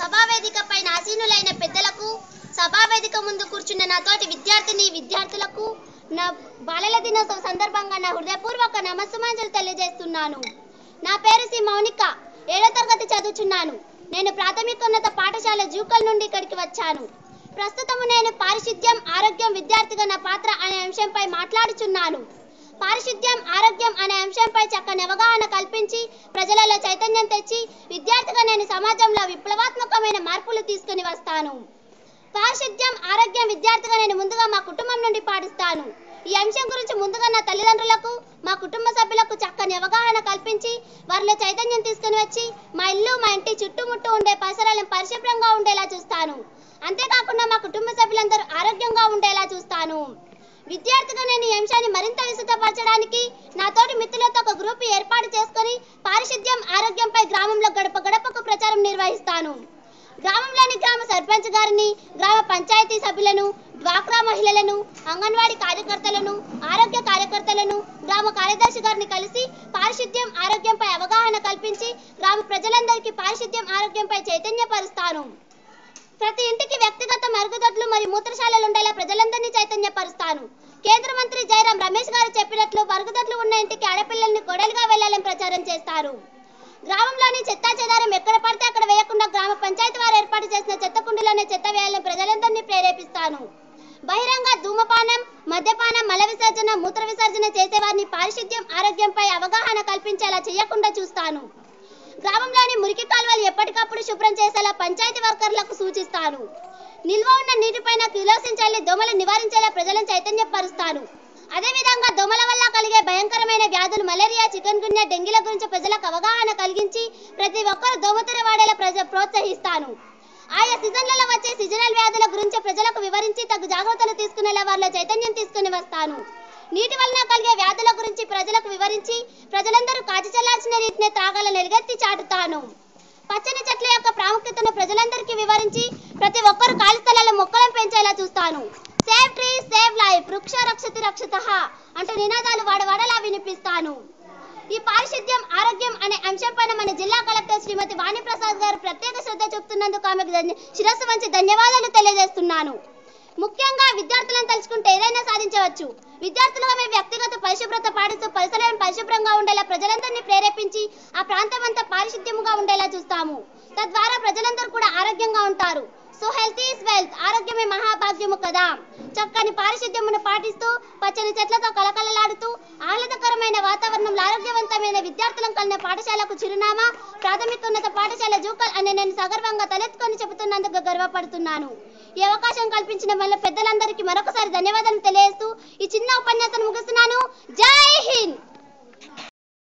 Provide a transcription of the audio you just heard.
సభావేదికపై ఆసీనులైన పెద్దలకు, సభావేదిక ముందు కూర్చున్న నా తోటి విద్యార్థులకు నా బాలల దినోత్సవ సందర్భంగా నా హృదయపూర్వక నమస్సుమాంజలు తెలియజేస్తున్నాను. నా పేరు సి మౌనిక. 7వ తరగతి చదువుచున్నాను. నేను ప్రాథమికోన్నత పాఠశాల జూకల్ నుండి ఇక్కడికి వచ్చాను. ప్రస్తుతము నేను పారిశుద్ధ్యం, ఆరోగ్యం విద్యార్థిగా నా పాత్ర అనే అంశంపై మాట్లాడుచున్నాను. పారిశుద్ధ్యం, ఆరోగ్యం అనే అంశంపై చక్కని అవగాహన కల్పించి ప్రజలలో చైతన్యం తెచ్చి విద్యార్థిగా నేను సమాజంలో విప్లవాత్మకమైన మార్పులు తీసుకుని వస్తాను. పారిశుద్ధ్యం, ఆరోగ్యం విద్యార్థిగా నేను ముందుగా మా కుటుంబం నుండి పాటిస్తాను. ఈ అంశం గురించి ముందుగా నా తల్లిదండ్రులకు, మా కుటుంబ సభ్యులకు చక్కని అవగాహన కల్పించి వారిలో చైతన్యం తీసుకుని వచ్చి మా ఇల్లు, మా ఇంటి చుట్టుముట్టు ఉండే పరిసరాలను పరిశుభ్రంగా ఉండేలా చూస్తాను. అంతేకాకుండా మా కుటుంబ సభ్యులందరూ ఆరోగ్యంగా ఉండేలా చూస్తాను. విద్యార్థిగా నేను ఈ అంశాన్ని మరింత విస్తృతపరచడానికి నాతోటి మిత్రులతో ఒక గ్రూప్ ఏర్పాటు చేసుకుని పారిశుద్ధ్యం, ఆరోగ్యంపై గ్రామంలో గడప గడపకు ప్రచారం నిర్వహిస్తాను. గ్రామంలోని గ్రామ సర్పంచ్ గారిని, గ్రామ పంచాయతీ సభ్యులను, డ్వాక్రా మహిళలను, అంగన్వాడీ కార్యకర్తలను, ఆరోగ్య కార్యకర్తలను, గ్రామ కార్యదర్శి గారిని కలిసి పారిశుద్ధ్యం, ఆరోగ్యంపై అవగాహన కల్పించి గ్రామ ప్రజలందరికీ పారిశుద్ధ్యం, ఆరోగ్యంపై చైతన్యపరుస్తాను. ప్రతి ఇంటికి వ్యక్తిగత మరుగుదొడ్లు మరియు మూత్రశాలలు ఉండేలా ప్రజలందరినీ చైతన్యపరుస్తాను. కేంద్ర మంత్రి జైరాం రమేష్ గారు చెప్పినట్లు మరుగుదొడ్లు ఉన్న ఇంటికి ఆడపిల్లల్ని కోడలుగా వెళ్లాలని ప్రచారం చేస్తారు. గ్రామంలోని చెత్తా చెదారం ఎక్కడ పడితే అక్కడ వేయకుండా గ్రామ పంచాయతీ వారు ఏర్పాటు చేసిన చెత్త కుండీలోనే చెత్త వేయాలని ప్రజలందరినీ ప్రేరేపిస్తాను. బహిరంగ ధూమపానం, మద్యపానం, మల విసర్జన, మూత్ర విసర్జన చేసేవారిని పారిశుద్ధ్యం, ఆరోగ్యంపై అవగాహన కల్పించేలా చేయకుండా చూస్తాను. గ్రామంలోని మురికి కాలువలు ఎప్పటికప్పుడు శుభ్రం చేసేలా పంచాయతీ వర్కర్లకు సూచిస్తాను. నిల్వ ఉన్న నీటిపైన కిరోసిన్ చల్లి దోమలు నివారించేలా ప్రజలను చైతన్యపరుస్తాను. అదేవిధంగా దోమల వల్ల కలిగే భయంకరమైన వ్యాధులు మలేరియా, చికెన్ గున్యా, డెంగీల గురించి ప్రజలకు అవగాహన కలిగించి ప్రతి ఒక్కరూ దోమతెర వాడేలా ప్రోత్సహిస్తాను. ఆయా సీజన్లలో వచ్చే సీజనల్ వ్యాధుల గురించి ప్రజలకు వివరించి తగు జాగ్రత్తలు తీసుకునేలా వారిలో చైతన్యం తీసుకుని వస్తాను. నీటి వలన కలిగే వ్యాధుల గురించి ప్రజలకు వివరించి ప్రజలందరూ కాచి చల్లాల్సిన నీటిని త్రాగాలని ఎలుగెత్తి చాటుతాను. పచ్చని చెట్ల యొక్క ప్రాముఖ్యతను ప్రజలందరికీ వివరించి ప్రతి ఒక్కరూ ఖాళీ స్థలాల్లో మొక్కలను పెంచేలా చూస్తాను. సేవ్ ట్రీ, సేవ్ లైఫ్, వృక్ష రక్షతి రక్షితః అంటూ నినాదాలు వాడవాడలా వినిపిస్తాను. ఈ పారిశుద్ధ్యం, ఆరోగ్యం అనే అంశంపైన మన జిల్లా కలెక్టర్ శ్రీమతి వాణిప్రసాద్ గారు ప్రత్యేక శ్రద్ధ చూపుతున్నందుకు ఆమెకు శిరస్సు వంచి ధన్యవాదాలు తెలియజేస్తున్నాను. ముఖ్యంగా విద్యార్థులను తలుచుకుంటే ఏదైనా సాధించవచ్చు. విద్యార్థులుగా మేము వ్యక్తిగత పరిశుభ్రత పాటిస్తూ పరిసరాలను పరిశుభ్రంగా ఉండేలా ప్రజలందరినీ ప్రేరేపించి ఆ ప్రాంతం అంతా పారిశుద్ధ్యంగా ఉండేలా చూస్తాము. తద్వారా ప్రజలందరూ కూడా ఆరోగ్యంగా ఉంటారు. సో హెల్త్ ఈజ్ వెల్త్, ఆరోగ్యమే మహాభాగ్యము కదా. చక్కని పారిశుద్ధ్యమును పాటిస్తూ పచ్చని చెట్లతో కలకలలాడుతూ ఆహ్లాదకరమైన వాతావరణంలో ఆరోగ్యవంతమైన విద్యార్థులను కలిగిన పాఠశాలకు చిరునామా ప్రాథమికోన్నత పాఠశాల జూకల్ అని నేను సగర్వంగా తలెత్తుకొని చెబుతున్నందుకు గర్వపడుతున్నాను. ఈ అవకాశం కల్పించిన వల్ల పెద్దలందరికీ మరొకసారి ధన్యవాదాలు తెలియజేస్తూ ఈ చిన్న ఉపన్యాసం ముగిస్తున్నాను. జై హింద్.